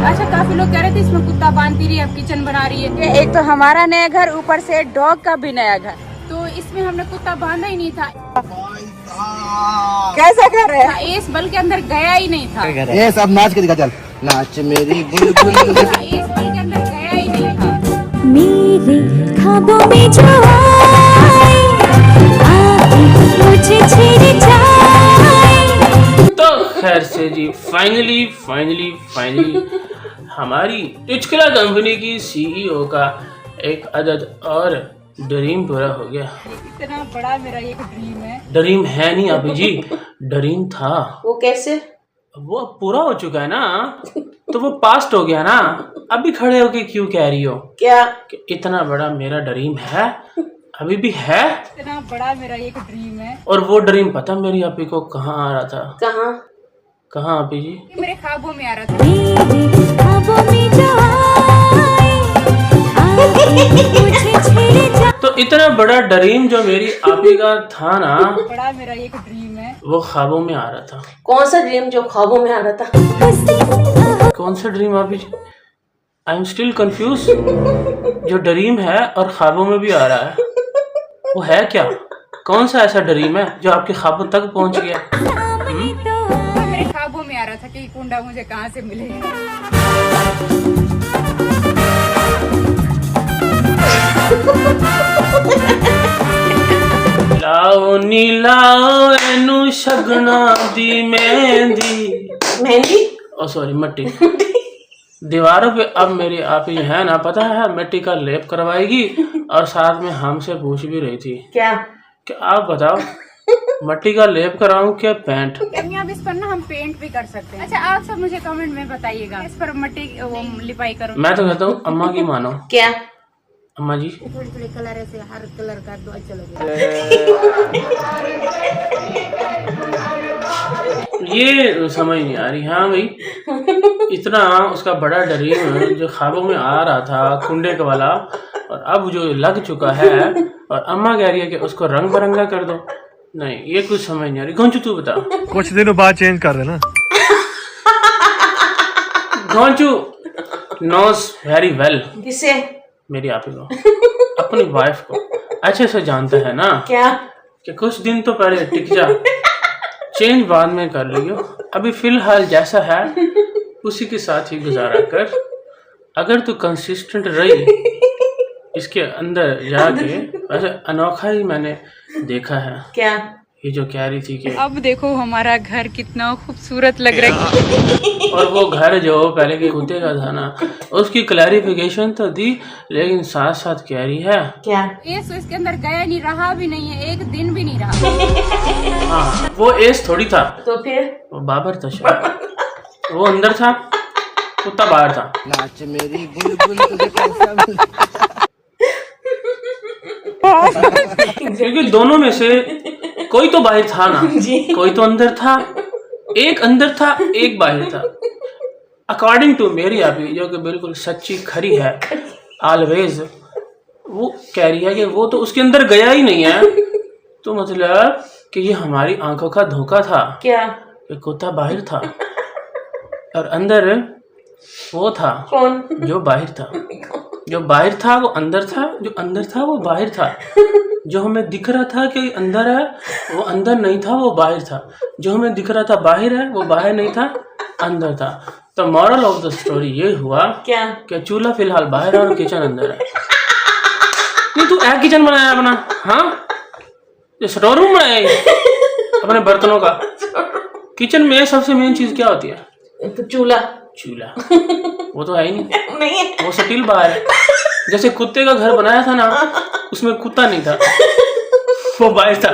अच्छा, काफी लोग कह रहे थे इसमें कुत्ता बांधती रही, अब किचन बना रही है। एक तो हमारा नया घर, ऊपर से डॉग का भी नया घर, तो इसमें हमने कुत्ता बांधा ही नहीं था। कैसा कर रहे हैं? इस बल के अंदर गया ही नहीं था। ये सब नाच के दिखा, चल नाच मेरी बुलबुल। इस बल के अंदर गया ही नहीं था। मेरे ख्वाबों में जो आए, आके मुझे छेड़ जाए। तो खैर से जी फाइनली हमारी इचकला कंपनी की सीईओ का एक अदद और ड्रीम पूरा हो गया। इतना बड़ा मेरा एक ड्रीम है। ड्रीम है नहीं अभी जी, ड्रीम था। वो कैसे? वो पूरा हो चुका है ना, तो वो पास्ट हो गया ना। अभी खड़े होके क्यों कह रही हो क्या? कि इतना बड़ा मेरा ड्रीम है, अभी भी है। इतना बड़ा मेरा एक ड्रीम है। और वो ड्रीम पता मेरी आपी को कहाँ आ रहा था? कहाँ आपी जी? ये मेरे ख्वाबों में आ रहा था। मेरे ख्वाबों में जो आए, आके मुझे छेड़ जाए। तो इतना बड़ा ड्रीम जो मेरी आपी का था ना, बड़ा मेरा एक ड्रीम है। वो ख्वाबों में आ रहा था। कौन सा ड्रीम जो ख्वाबों में आ रहा था? कौन सा ड्रीम आपी जी? I am still confuse. जो ड्रीम है और ख्वाबों में भी आ रहा है, वो है क्या? कौन सा ऐसा ड्रीम है जो आपके ख्वाबों तक पहुंच गया? मेरे ख्वाबों में आ रहा था कि ये कुंडा मुझे कहाँ से मिलेगा। लाओ नी लाओ एनू शगना दी मेहंदी ओ सॉरी मट्टी। दीवारों पे अब मेरी आप ही है ना, पता है, मिट्टी का लेप करवाएगी और साथ में हमसे पूछ भी रही थी क्या कि आप बताओ मिट्टी का लेप कराऊं क्या पेंट? अब इस पर ना हम पेंट भी कर सकते हैं। अच्छा, आप सब मुझे कमेंट में बताइएगा, इस पर मिट्टी वो लिपाई करो। मैं तो कहता हूँ अम्मा की मानो। क्या? अम्मा जी थोड़ी थोड़ी कलर ऐसे हर कलर का तो अच्छा लगेगा। ये समझ नहीं आ रही। हाँ भाई, इतना उसका बड़ा ड्रीम जो ख्वाबों में आ रहा था कुंडे का वाला, और अब जो लग चुका है और अम्मा कह रही है कि उसको रंग बिरंगा कर दो। नहीं, ये कुछ समझ नहीं आ रही। गोंचू तू बता। कुछ दिनों बाद चेंज कर देना। गोंचू नोस वेरी वेल। किसे? मेरी आप ही को, अपनी वाइफ को अच्छे से जानता है ना। क्या? कि कुछ दिन तो पहले टिक जा, चेंज बाद में कर लियो। अभी फिलहाल जैसा है उसी के साथ ही गुजारा कर। अगर तू कंसिस्टेंट रही इसके अंदर जाके, वैसे अनोखा ही मैंने देखा है। क्या? ये जो कह रही थी कि अब देखो हमारा घर कितना खूबसूरत लग रहा है। और वो घर जो पहले के कुत्ते का था ना, उसकी क्लैरिफिकेशन तो दी, लेकिन साथ साथ कह रही है क्या? एस इसके अंदर गया नहीं, रहा भी नहीं है, एक दिन भी नहीं रहा। हाँ, वो एस थोड़ी था, तो फिर वो बाबर था शायद। वो अंदर था, कुत्ता बाहर था। नाच मेरी बुलबुल तुझे कैसा मिला? क्योंकि दोनों में से कोई तो बाहर था ना, कोई तो अंदर था। एक अंदर था, एक बाहर था। अकॉर्डिंग टू मेरी अभी, जो कि बिल्कुल सच्ची खरी है ऑलवेज, वो कह रही है कि वो तो उसके अंदर गया ही नहीं है। तो मतलब कि ये हमारी आंखों का धोखा था। क्या? कि कुत्ता बाहर था और अंदर वो था। कौन? जो बाहर था। जो बाहर था वो अंदर था, जो अंदर था वो बाहर था। जो हमें दिख रहा था कि अंदर है, वो अंदर नहीं था, वो बाहर था। जो हमें दिख रहा था बाहर है, वो बाहर नहीं था, अंदर था। तो मॉरल ऑफ द स्टोरी ये हुआ क्या? कि चूल्हा फिलहाल बाहर है और किचन अंदर है। नहीं, तू एक किचन बनाया अपना? हाँ, ये स्टोर रूम बनाया अपने बर्तनों का। किचन में सबसे मेन चीज क्या होती है? तो चूल्हा। चूल्हा वो तो है ही नहीं, नहीं है। वो स्टील बाहर है। जैसे कुत्ते का घर बनाया था ना, उसमें कुत्ता नहीं था, वो बाहर था,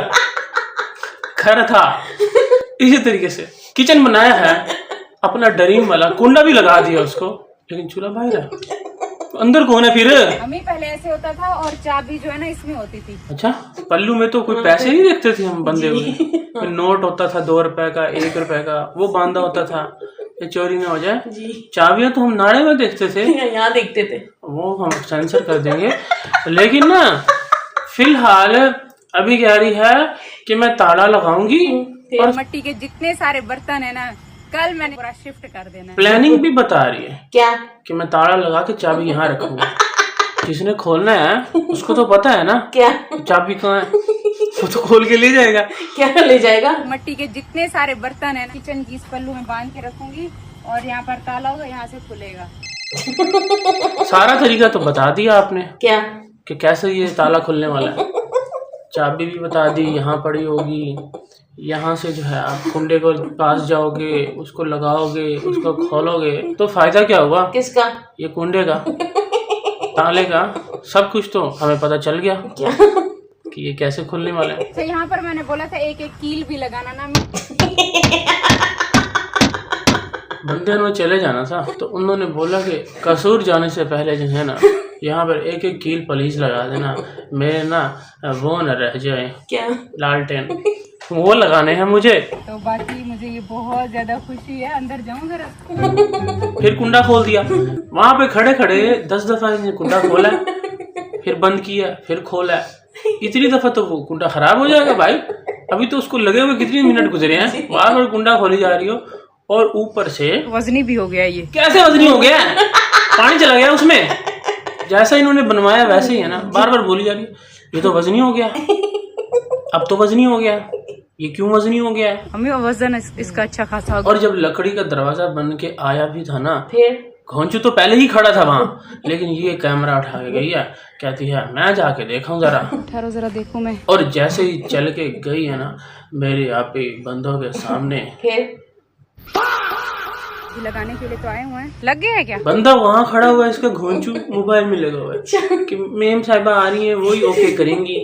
घर था। इसी तरीके से किचन बनाया है अपना ड्रीम वाला, कुंडा भी लगा दिया उसको, लेकिन चूल्हा बाहर है। तो अंदर कौन है फिर? हमें पहले ऐसे होता था और चाबी जो है ना इसमें होती थी। अच्छा, पल्लू में तो कोई पैसे नहीं देखते थे हम बंधे हुए। कोई नोट होता था 2 रुपए का, 1 रुपए का, वो बांधा होता था, ये चोरी ना हो जाए। चाबियां तो हम नाड़े में देखते थे, यहाँ देखते थे, वो हम सेंसर कर देंगे। लेकिन ना फिलहाल अभी कह रही है कि मैं ताला लगाऊंगी। और मिट्टी के जितने सारे बर्तन है ना, कल मैंने पूरा शिफ्ट कर देना है। प्लानिंग भी बता रही है क्या? कि मैं ताला लगा के चाबी यहाँ रखूंगा, जिसने खोलना है उसको तो पता है ना क्या? चाबी कहाँ है, वो तो खोल के ले जाएगा। क्या ले जाएगा? मिट्टी के जितने सारे बर्तन है किचन की इस पल्लू में बांध के रखूंगी और यहाँ पर ताला होगा, यहाँ से खुलेगा। सारा तरीका तो बता दिया आपने क्या? कि कैसे ये ताला खुलने वाला है, चाबी भी बता दी, यहाँ पड़ी होगी, यहाँ से जो है आप कुंडे को पास जाओगे, उसको लगाओगे, उसको खोलोगे, तो फायदा क्या हुआ? किसका? ये कुंडे का, ताले का, सब कुछ तो हमें पता चल गया क्या? कि ये कैसे खुलने वाला है। तो यहाँ पर मैंने बोला था एक एक कील भी लगाना ना। बंदे ने चले जाना था तो उन्होंने बोला कि कसूर जाने से पहले जो है ना यहाँ पर एक एक कील पलीज लगा देना, मेरे ना वो न रह जाए क्या? लालटेन, वो लगाने हैं मुझे। तो बाकी मुझे ये बहुत ज्यादा खुशी है। अंदर जाऊं जरा। फिर कुंडा खोल दिया, वहां पे खड़े खड़े 10 दफा इसने कुंडा खोला, फिर बंद किया, फिर खोला, इतनी दफा तो वो कुंडा खराब हो जाएगा भाई। अभी तो उसको लगे हुए कितने मिनट गुजरे हैं, बार बार कुंडा खोली जा रही हो, और ऊपर से वजनी भी हो गया ये। कैसे वजनी हो गया? पानी चला गया उसमें, जैसा इन्होंने बनवाया वैसे ही है ना, बार बार बोली जा रही है ये तो वजनी हो गया, अब तो वजनी हो गया, ये क्यों वजनी हो गया है? हमें वजन इसका अच्छा खासा होगा। और जब लकड़ी का दरवाजा बन के आया भी था ना, फिर घोंचू तो पहले ही खड़ा था वहाँ, लेकिन ये कैमरा उठा के गई है, कहती है मैं जाके देखूं जरा। ठहरो जरा देखूं मैं। और जैसे ही चल के गई है ना मेरे आप बंदों के सामने, फिर लगाने के लिए तो आए हुए हैं, लग गया है क्या? बंदा वहाँ खड़ा हुआ है, इसका घोंचू मोबाइल में लगा हुआ है कि मेम साहिबा आ रही है, वही ओके करेंगी,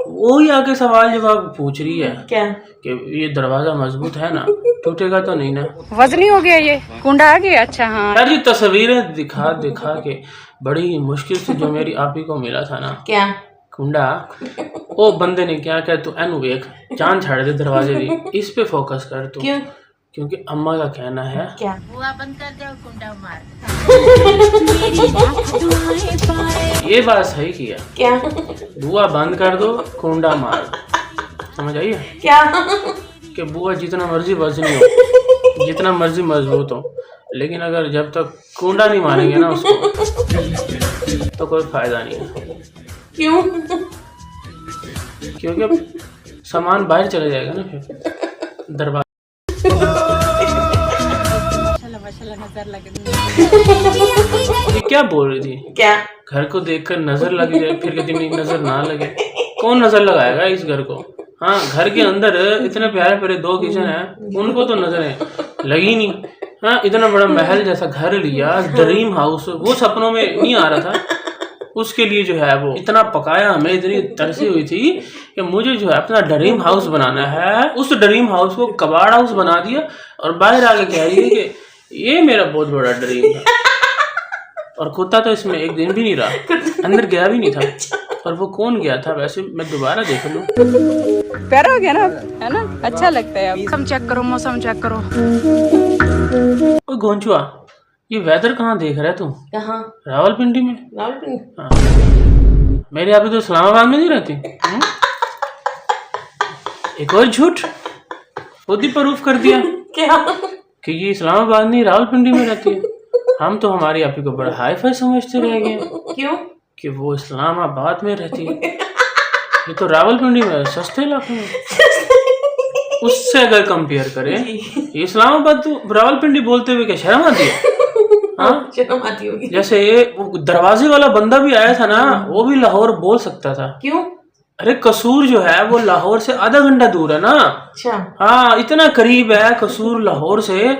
वही आके सवाल जवाब पूछ रही है क्या? कि ये दरवाजा मजबूत है ना, टूटेगा तो नहीं ना? वजनी हो गया ये कुंडा आ गया। अच्छा हाँ यार ये तस्वीरें दिखा दिखा के बड़ी मुश्किल से जो मेरी आपी को मिला था ना क्या? कुंडा, वो बंदे ने क्या कहा, तू एनु देख, जान छाड़ दे दरवाजे की, इस पे फोकस कर तू। क्यों? क्योंकि अम्मा का कहना है क्या? बुआ बंद कर दे और कुंडा मार। ये बात सही किया, क्या? बुआ बंद कर दो कुंडा मार दो, समझ आई है? क्या? कि बुआ जितना मर्जी वजनी हो, जितना मर्जी मजबूत हो, लेकिन अगर जब तक कुंडा नहीं मारेंगे ना उसको तो कोई फायदा नहीं है। क्यों? क्योंकि अब सामान बाहर चले जाएगा ना, फिर दरबार। नजर लगे। ये क्या बोल रही थी? क्या? घर को देखकर नजर लगी जाए, फिर कहती नहीं नजर ना लगे। कौन नजर लगाएगा इस घर को? हाँ, घर के अंदर इतने प्यारे प्यारे 2 किचन है, उनको तो नजरें लगी नहीं। हाँ, इतना बड़ा महल जैसा घर लिया, ड्रीम हाउस, वो सपनों में नहीं आ रहा था, उसके लिए जो है वो इतना पकाया, हमें इतनी तरसी हुई थी कि मुझे जो है अपना ड्रीम हाउस बनाना है। उस ड्रीम हाउस को कबाड़ हाउस बना दिया और बाहर आके कह रही है कि ये मेरा बहुत बड़ा ड्रीम है। और कुत्ता तो इसमें एक दिन भी नहीं रहा, अंदर गया भी नहीं था। और वो कौन गया था वैसे, मैं दोबारा देख लूं। प्यारा हो गया ना, है ना? अच्छा लगता है। अब मौसम चेक करो, मौसम चेक करो। ओ घोंचुआ, ये वेदर कहाँ देख रहा है तू? कहाँ? रावलपिंडी में। रावलपिंडी? हाँ। मेरी अभी तो इस्लामाबाद में नहीं रहती। एक और झूठ खुद ही प्रूफ कर दिया क्या? कि ये इस्लामाबाद नहीं रावलपिंडी में रहती है। हम तो हमारी आपी को बड़ा हाई फाई समझते रह गए। क्यों? कि वो इस्लामाबाद में रहती है, ये तो रावलपिंडी में सस्ते इलाके में। उससे अगर कंपेयर करें, इस्लामाबाद तो रावलपिंडी बोलते हुए क्या शर्म आती है? हाँ, शर्म आती होगी। जैसे वो दरवाजे वाला बंदा भी आया था ना, वो भी लाहौर बोल सकता था। क्यों? अरे कसूर जो है वो लाहौर से आधा घंटा दूर है ना। अच्छा। हाँ, इतना करीब है कसूर लाहौर से,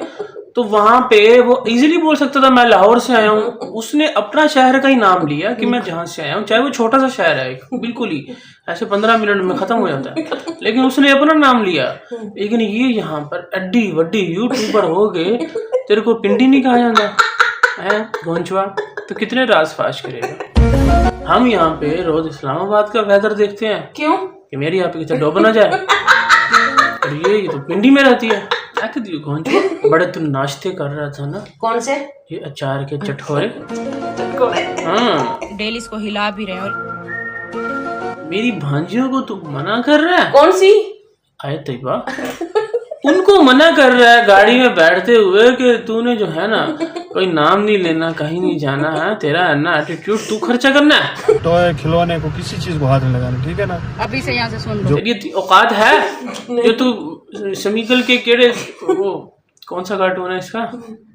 तो वहां पे वो इजीली बोल सकता था मैं लाहौर से आया हूँ। उसने अपना शहर का ही नाम लिया कि मैं जहाँ से आया हूँ, चाहे वो छोटा सा शहर है, बिल्कुल ही ऐसे 15 मिनट में खत्म हो जाता है, लेकिन उसने अपना नाम लिया। लेकिन ये यहाँ पर अड्डी वड्डी यूट्यूबर हो गए, तेरे को पिंडी नहीं कहा जाता है घोंचुआ, तो कितने राज फाश करेगा। हम यहाँ पे रोज इस्लामाबाद का वेदर देखते हैं। क्यों? कि मेरी यहाँ पे कितना डूब ना जाए, और ये तो पिंडी में रहती है। क्या कहती है घोंचुआ, बड़े तुम नाश्ते कर रहा था ना? कौन से? ये अचार के चटखोरे। हाँ, डेली इसको हिला भी रहे। और मेरी भांजियों को तू मना कर रहा है? कौन सी? आए तैयबा, उनको मना कर रहा है गाड़ी में बैठते हुए कि तूने जो है ना कोई नाम नहीं लेना, कहीं नहीं जाना है, तेरा है ना एटीट्यूड, तू खर्चा करना है। टॉय खिलौने को किसी चीज को हाथ में लगाना, ठीक है ना। अभी से यहाँ से सुन लो। तेरी औकात है जो तू समीकल के केड़े वो कौन सा कार्टून है इसका,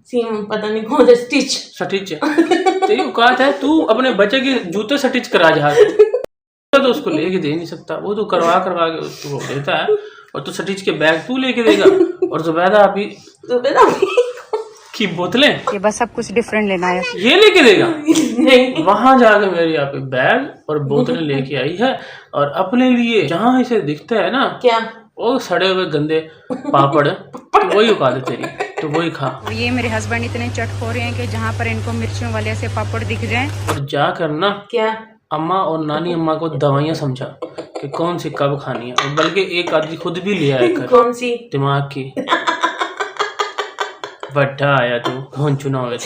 सीम पता नहीं कौन सा स्टिच सटिच, तेरी औकात है तू अपने बच्चे के जूते सटिच करा जहाज तो उसको लेके दे नहीं सकता, वो तो करवा के उसको देता है, और तू सटिच के बैग तू लेके देगा, और जुबैदा अभी की बोतलें ये बस सब कुछ डिफरेंट लेना है, ये लेके देगा। नहीं वहां जाके मेरी यहाँ पे बैग और बोतलें लेके आई है, और अपने लिए जहाँ इसे दिखता है ना क्या वो सड़े हुए गंदे पापड़, तो वही औकात है तेरी, तो वही खा। ये मेरे हस्बैंड इतने चटखोरे हैं कि जहाँ पर इनको मिर्चों वाले ऐसे पापड़ दिख जाएं और जा करना क्या अम्मा और नानी अम्मा को दवाइयाँ समझा कि कौन सी कब खानी है, और बल्कि एक आदमी खुद भी ले आया कर कौन सी दिमाग की। बड्ढा आया तू कौन चुनाव है,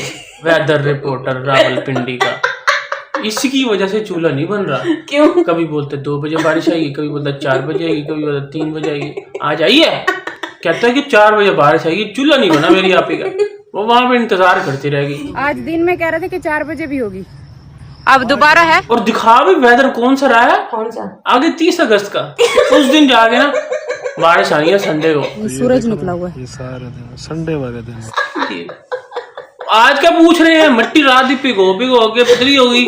वेदर रिपोर्टर रावलपिंडी का, इसकी वजह से चूल्हा नहीं बन रहा। क्यों कभी बोलते 2 बजे बारिश आएगी, कभी बोलता 4 बजे आएगी, कभी बोलता 3 बजे आएगी, आज आई है, कहता है कि 4 बजे बारिश आएगी, चूल्हा नहीं बना मेरी आपी का, वो वहां पे इंतजार करती रहेगी। आज दिन में कह रहे थे कि 4 बजे भी होगी, अब दोबारा है। और दिखा भी वेदर कौन सा रहा है, कौन सा आगे 30 अगस्त का, उस दिन जाके ना बारिश आनी है संडे को, सूरज निकला हुआ है। ये सारे दिन संडे वाले दिन आज क्या पूछ रहे हैं, मट्टी रात ही भिगो के पतली हो गई,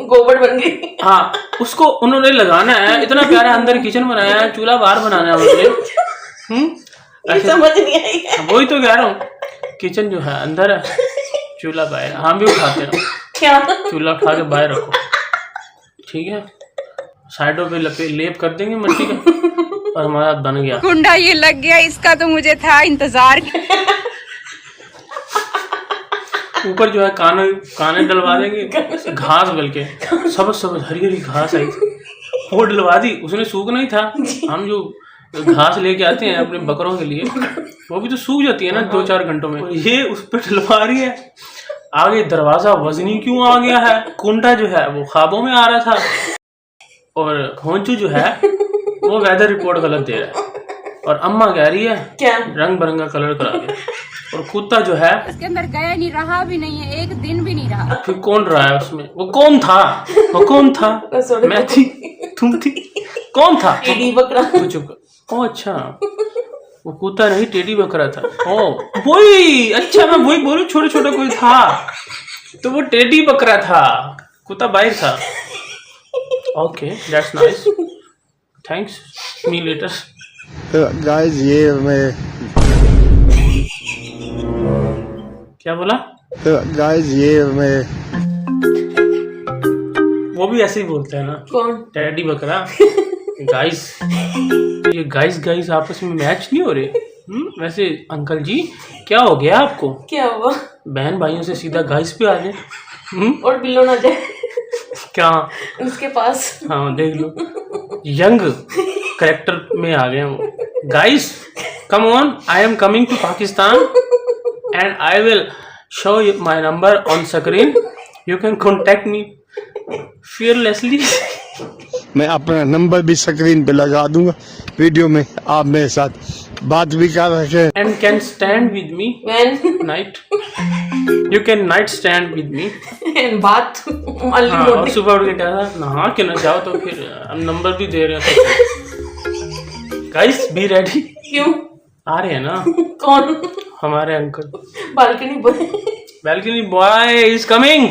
गोबर बन गई। हाँ उसको उन्होंने लगाना है, इतना प्यारा अंदर किचन बनाया है, चूल्हा बाहर बनाना है उन्होंने। ऐसे समझ नहीं आई वही तो कह रहा हूँ, किचन जो है अंदर है, चूल्हा बाहर, हम भी उठाते हैं, क्या चूल्हा उठा के बाहर रखो, ठीक है, साइडों पे लेप कर देंगे मिट्टी का, और हमारा बन गया कुंडा ये लग गया, इसका तो मुझे था इंतजार। ऊपर जो है काने डलवा देंगे, घास बल्कि सब हरी हरी घास आई थी, वो डलवा दी, उसने सूख नहीं था। हम जो घास लेके आते हैं अपने बकरों के लिए, वो भी तो सूख जाती है ना 2-4 घंटों में, ये उस पर डलवा रही है। आगे दरवाजा वजनी क्यों आ गया है, कुंडा जो है वो ख्वाबों में आ रहा था, और होंचू जो है वो वेदर रिपोर्ट गलत दे रहा है, और अम्मा कह रही है क्या रंग बिरंगा कलर करा दे, और कुत्ता जो है उसके अंदर गया नहीं, रहा भी नहीं है, एक दिन भी नहीं रहा। फिर कौन रहा है उसमें, वो कौन था मैं थी, तुम थी, कौन था, टेडी बकरा। तू चुप कर। ओ अच्छा, वो कुत्ता नहीं टेडी बकरा था, ओ वही, अच्छा मैं वही बोलूं, छोटा छोटा कोई था, तो वो टेडी बकरा था, कुत्ता बाहर था। Okay that's nice, thanks, me later. तो गाइस ये मैं क्या बोला, तो गाइस ये मैं वो भी ऐसे ही बोलते हैं ना, कौन टेडी बकरा, गाइस, ये गाइस आपस में मैच नहीं हो रहे। वैसे अंकल जी क्या हो गया आपको, क्या हुआ, बहन भाइयों से सीधा गाइस पे आ गए। और बिल्लो ना जाए क्या, उसके पास। हाँ देख लो, यंग करेक्टर में आ गए वो। Guys come on, I am coming to Pakistan and I will show my number on screen, you can contact me fearlessly। मैं अपना नंबर भी स्क्रीन पे लगा दूंगा वीडियो में, आप मेरे साथ बात भी कर रहे हैं। and can stand with me When night, you can night stand with me। बात हाँ, और सुबह उठ के क्या था, नहा के ना जाओ तो फिर हम नंबर भी दे रहे हैं। गाइस बी रेडी, क्यों आ रहे हैं ना कौन, हमारे अंकल, बालकनी बंद, balcony boy is coming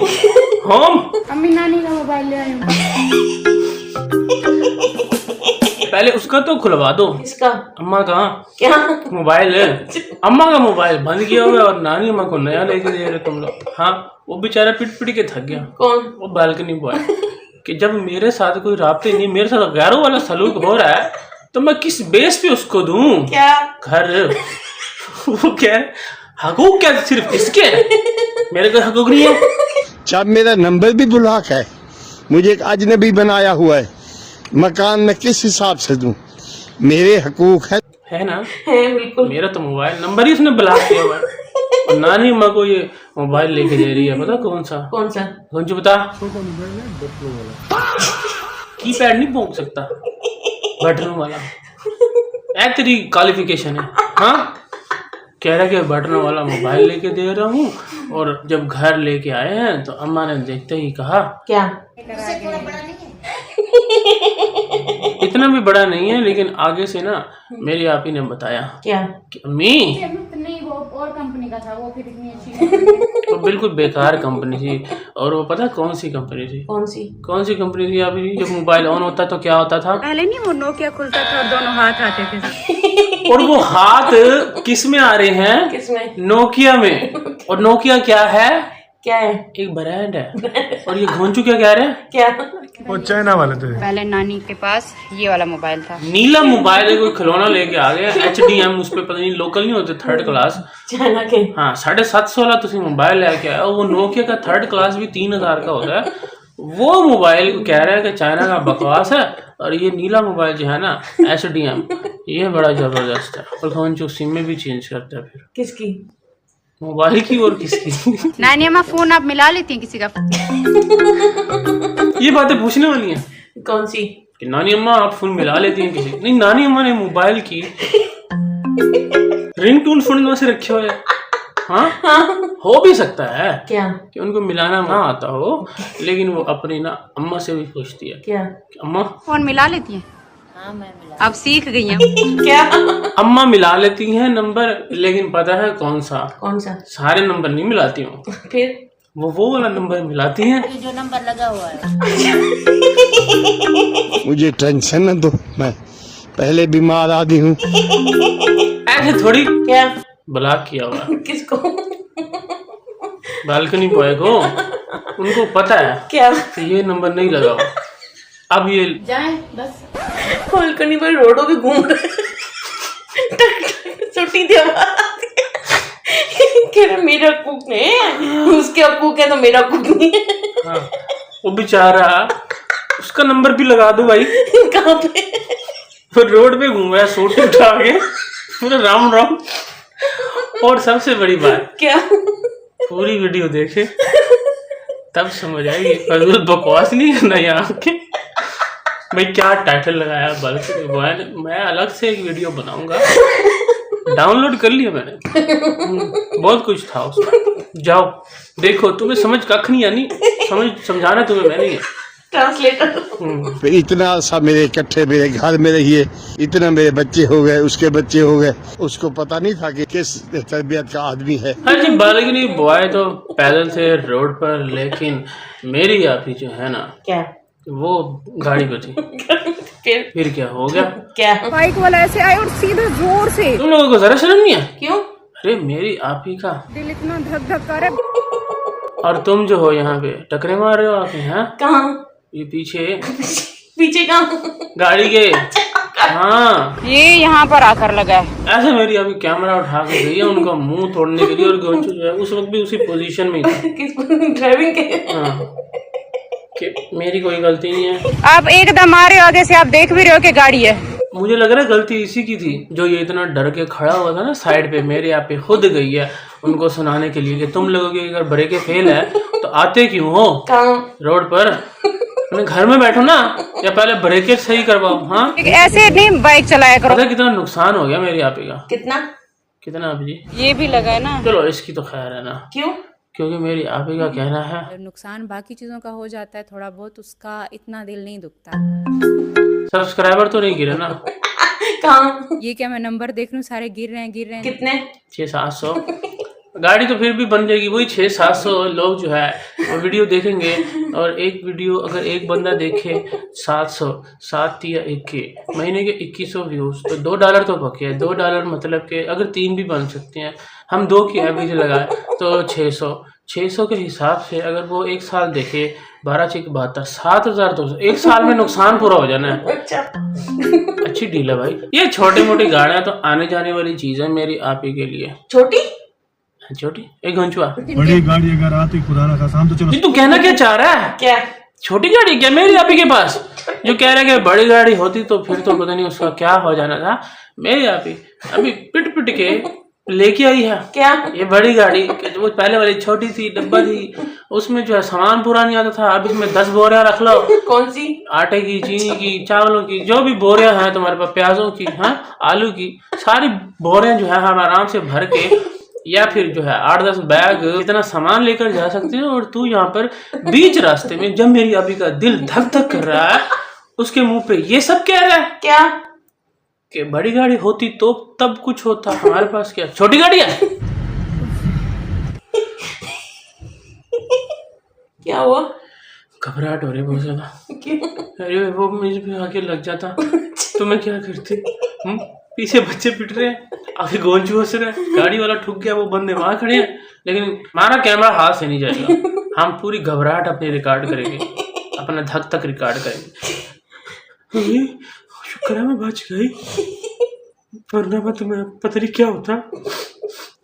home. अम्मी नानी का मोबाइल ले आई हूँ। पहले उसका तो खुलवा दो। किसका, अम्मा कहाँ, क्या मोबाइल है, अम्मा का मोबाइल बंद किया हुआ है और नानी अम्मा को नया लेके दे रहे तुम लोग। हाँ वो बेचारा पिट के थक गया, कौन, वो बालकनी बॉय, कि जब मेरे साथ कोई राब्ते नहीं, मेरे साथ गैरों वाला सलूक हो रहा है, तो मैं किस बेस पे उसको दूं क्या घर। वो क्या है, हकूक क्या सिर्फ इसके है, मेरे को हकूक नहीं है। जब मेरा नंबर भी ब्लॉक है, मुझे एक अजनबी बनाया हुआ है, मकान में किस हिसाब से दूं, मेरे हकूक है ना, है बिल्कुल। मेरा तो मोबाइल नंबर ही उसने ब्लॉक किया हुआ है, और नानी अम्मा को ये मोबाइल लेके दे रही है, पता कौन सा, कौन सा, कौन सा बता, कीपैड नहीं भोंक सकता, बटन वाला, तेरी क्वालिफिकेशन है? हाँ, कह रहा कि बटन वाला मोबाइल लेके दे रहा हूँ, और जब घर लेके आए हैं तो अम्मा ने देखते ही कहा क्या इतना भी बड़ा नहीं है, लेकिन आगे से ना मेरी आपी ने बताया क्या कि अम्मी नहीं, वो और कंपनी का था, वो फिर इतनी अच्छी वो बिल्कुल बेकार कंपनी थी। और वो पता कौन सी कंपनी थी? कौन सी कंपनी थी अभी? जब मोबाइल ऑन होता तो क्या होता था? पहले नहीं वो नोकिया खुलता था और दोनों हाथ आते थे। और वो हाथ किस में आ रहे हैं? किसमें? नोकिया में। और नोकिया क्या है? क्या है? एक ब्रांड है। और ये घोंचू क्या कह रहे हैं? क्या वो चाइना वाले थे। पहले नानी के पास ये वाला मोबाइल था, नीला मोबाइल है, कोई खिलौना लेके आ गया HDM, उस पे पता नहीं लोकल नहीं होते, 3rd क्लास। चाइना के? हाँ, 750 वाला तुम मोबाइल लेके आया। वो नोकिया का 3rd क्लास भी 3000 का होता है। वो मोबाइल को कह रहा है कि चाइना का बकवास है, और ये नीला मोबाइल जो है ना HDM, ये बड़ा जबरदस्त है। और घोंचू सिम में भी चेंज करता है। फिर किसकी? मोबाइल की और किसकी? नानी अम्मा फोन आप मिला लेती हैं किसी का? ये बातें पूछने वाली हैं कौन सी? कि नानी अम्मा आप फोन मिला लेती हैं किसी? नहीं, नानी अम्मा ने मोबाइल की रिंगटोन फोन में से रखे हुए। हाँ, हो भी सकता है क्या कि उनको मिलाना ना आता हो, लेकिन वो अपनी ना अम्मा से भी पूछती है क्या कि अम्मा फोन मिला लेती हैं? हाँ मैं मिला। अब सीख गई हैं। क्या? अम्मा मिला लेती हैं नंबर, लेकिन पता है कौन सा? कौन सा? सारे नंबर नहीं मिलाती हूँ, फिर वो वाला नंबर मिलाती हैं। जो नंबर लगा हुआ है। मुझे टेंशन न दो, मैं पहले बीमार आदमी हूँ। ऐसे थोड़ी क्या? ब्लॉक किया हुआ है किसको? बालकनी बॉय को, उनको पता है क्या? कि ये नंबर नहीं लगा हुआ। अब ये जाएं बस। बालकनी पर रोडों पे घूम रहे, छुट्टी दे कह रहा मेरा कुक है, उसके कुक है तो मेरा कुक नहीं है। हाँ, वो बेचारा, उसका नंबर भी लगा दो भाई। कहाँ पे? फिर रोड पे घूम रहा है सूट उठा के पूरा राउंड राउंड। और सबसे बड़ी बात, क्या? पूरी वीडियो देखे तब समझ आएगी, फजूल बकवास नहीं करना यहाँ के। भाई क्या टाइटल लगाया बल्कि मैं अलग से एक वीडियो बनाऊंगा, डाउनलोड कर लिया मैंने। बहुत कुछ था उसमें, जाओ देखो, तुम्हें समझ कख नहीं आनी, समझाना तुम्हें मैं नहीं है। ट्रांसलेटर। इतना सा मेरे इकट्ठे मेरे घर में रहिए, इतना मेरे बच्चे हो गए, उसके बच्चे हो गए, उसको पता नहीं था कि किस तरबियत का आदमी है। हाँ जी, बालकनी बॉय तो पैदल थे रोड पर, लेकिन मेरी आपी जो है ना, क्या? वो गाड़ी पे थी। फिर क्या हो गया? क्या? बाइक वाला ऐसे आए और सीधे जोर से। तुम लोगों को जरा शर्म नहीं है? क्यों? अरे मेरी आपी का दिल इतना धक धक कर रहा है। और तुम जो हो यहाँ पे टकरे मार रहे हो आके। हैं कहाँ? ये पीछे पीछे कहाँ? गाड़ी के। हाँ, ये यहाँ पर आकर लगा है। ऐसे मेरी अभी कैमरा उठा के गई है उनका मुंह तोड़ने के लिए, और गोंचू जो है उस वक्त भी उसी पोजीशन में ही था। किस ड्राइविंग के? हाँ, कि मेरी कोई गलती नहीं है। आप एकदम आ रहे हो आगे से, आप देख भी रहे हो कि गाड़ी है। मुझे लग रहा है गलती इसी की थी, जो ये इतना डर के खड़ा हुआ था ना साइड पे, मेरे यहाँ पे खुद गई है उनको सुनाने के लिए कि तुम लोगों की अगर ब्रेकें फेल है तो आते क्यों हो कहाँ? रोड पर? अपने घर में बैठो ना, या पहले ब्रेकें सही करवाओ। हाँ, ऐसे नहीं बाइक चलाया करो। पता कितना नुकसान हो गया मेरी आपी का? कितना आप जी? ये भी लगा है ना। चलो इसकी तो खैर है ना, क्यों? क्योंकि मेरी आपी का कहना है नुकसान बाकी चीज़ों का हो जाता है थोड़ा बहुत, उसका इतना दिल नहीं दुखता। सब्सक्राइबर तो नहीं गिरे ना? कहाँ? ये क्या मैं नंबर देख लूं, सारे गिर रहे हैं। कितने? 600-700। गाड़ी तो फिर भी बन जाएगी, वही 600-700 लोग जो है वो वीडियो देखेंगे। और एक वीडियो अगर एक बंदा देखे 700, 7 या 1 के महीने के 2100 व्यूज, तो $2 तो पके है। $2 मतलब के अगर 3 भी बन सकते हैं, हम 2 की एवरेज लगाए तो 600 के हिसाब से अगर वो 1 साल देखे, 12×6 = 7200, 1 साल में नुकसान पूरा हो जाना है। अच्छा, अच्छी डील है भाई। ये छोटी मोटी गाड़ियां तो आने जाने वाली चीज है मेरी आपी के लिए। छोटी एक घंचुआ बड़ी गाड़ी अगर आती खुदा ना खासा, हम तो चलो। तू कहना क्या चाह रहा है? क्या? छोटी गाड़ी क्या मेरी आपी के पास? जो कह रहा है कि बड़ी गाड़ी होती तो फिर तो पता नहीं उसका क्या हो जाना था। मेरी आपी अभी पिट के लेके आई है क्या? ये बड़ी गाड़ी। वो पहले वाली छोटी सी डब्बा थी, उसमें जो है सामान पूरा नहीं आता था। अब इसमें 10 बोरियां रख लो। कौन सी? आटे की, चीनी की, चावलों की, जो भी बोरियां हैं तुम्हारे पास, प्याजों की, हाँ, आलू की, सारी बोरियां जो है हम आराम से भर के, या फिर जो है 8-10 बैग इतना सामान लेकर जा सकते हैं। और तू यहाँ पर बीच रास्ते में, जब मेरी अभी का दिल धक धक कर रहा है, उसके मुंह पे ये सब कह रहा है क्या? कि बड़ी गाड़ी होती तो तब कुछ होता, हमारे पास क्या छोटी गाड़ी है। क्या हुआ? घबराहट हो रही है बहुत ज्यादा। अरे वो मुझे भी आगे लग जाता तो मैं क्या करती। पीछे बच्चे पिट रहे हैं, आगे गोंद चूस रहे हैं, गाड़ी वाला ठुक गया, वो बंदे वहां खड़े हैं, लेकिन हमारा कैमरा हाथ से नहीं जाएगा। हम पूरी घबराहट अपनी रिकॉर्ड करेंगे, अपना धक तक रिकॉर्ड करेंगे। शुक्र है मैं बच गई, वरना मैं तुम्हें पता नहीं क्या होता।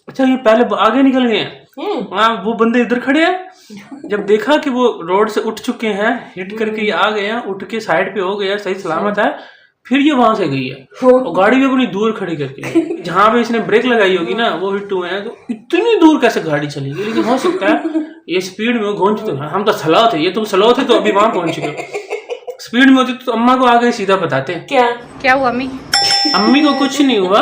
अच्छा ये पहले आगे निकल गए हैं। हाँ वो बंदे इधर खड़े हैं। जब देखा कि वो रोड से उठ चुके हैं, हिट करके ये आ गए हैं, उठ के साइड पे हो गए हैं, सही सलामत है, फिर ये वहां से गई है और गाड़ी भी अपनी दूर खड़ी करके, जहां पे इसने ब्रेक लगाई होगी ना, वो हिट हुए हैं। तो इतनी दूर कैसे गाड़ी चलेगी? लेकिन हो सकता है ये स्पीड में गूंज तो है। हम तो स्लो थे, ये तुम स्लो थे तो अभी वहां पहुंच गए। स्पीड में होती तो अम्मा को आगे सीधा बताते। क्या हुआ अम्मी? अम्मी को कुछ नहीं हुआ,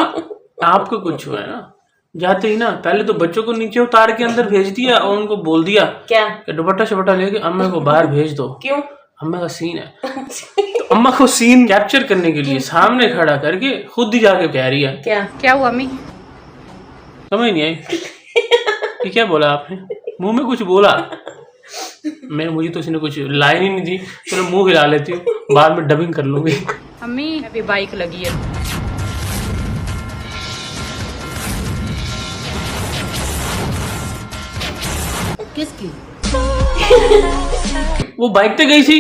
आपको कुछ हुआ है ना। जाते ही ना पहले तो बच्चों को नीचे उतार के अंदर भेज दिया और उनको बोल दिया क्या? कि दुपट्टा शुपट्टा लेके अम्मा को बाहर भेज दो। क्यों? अम्मा का सीन है। तो अम्मा को सीन कैप्चर करने के लिए सामने खड़ा करके खुद ही जाके कह रही है। क्या हुआ अम्मी? समझ नहीं आई ये क्या बोला आपने? मुंह में कुछ बोला? मुझे तो उसने कुछ लाइन ही नहीं दी। चलो मुंह हिला लेती हूँ, बाद में डबिंग कर लूंगी। अम्मी अभी बाइक लगी है। किसकी? वो बाइक पे गई थी।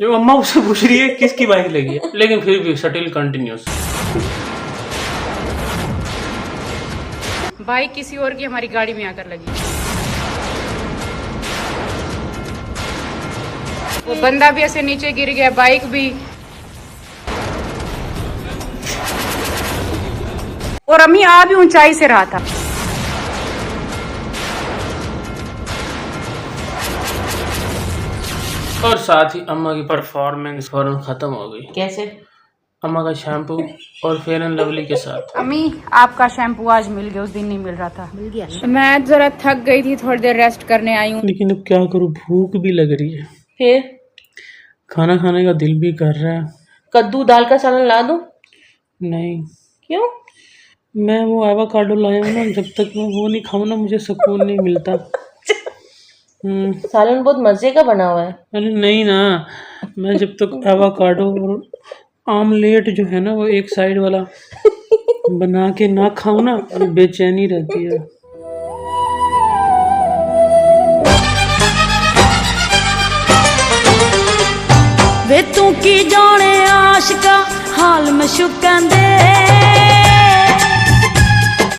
जो अम्मा उससे पूछ रही है किसकी बाइक लगी है, लेकिन फिर भी सटिल कंटिन्यूस। बाइक किसी और की हमारी गाड़ी में आकर लगी। वो बंदा भी ऐसे नीचे गिर गया, बाइक भी। और अम्मी आ भी ऊंचाई से रहा था। और साथ ही अम्मा की परफॉर्मेंस फौरन खत्म हो गई। कैसे? अम्मा का शैम्पू और फेयर एंड लवली के साथ। अम्मी आपका शैम्पू आज मिल गया, उस दिन नहीं मिल रहा था। मिल गया। मैं जरा थक गई थी, थोड़ी देर रेस्ट करने आई हूँ। लेकिन अब क्या करूँ, भूख भी लग रही है, फिर खाना खाने का दिल भी कर रहा है। कद्दू दाल का सालन ला दूं? नहीं। क्यों? मैं वो एवोकाडो लाया हूँ ना, जब तक मैं वो नहीं खाऊं ना मुझे सुकून नहीं मिलता। सालन बहुत मजे का बना हुआ है। अरे नहीं ना, मैं जब तक एवोकाडो और आमलेट जो है ना वो एक साइड वाला बना के ना खाऊं ना, बेचैनी रहती है। वे तू की जाने आशिका हाल में शुकन दे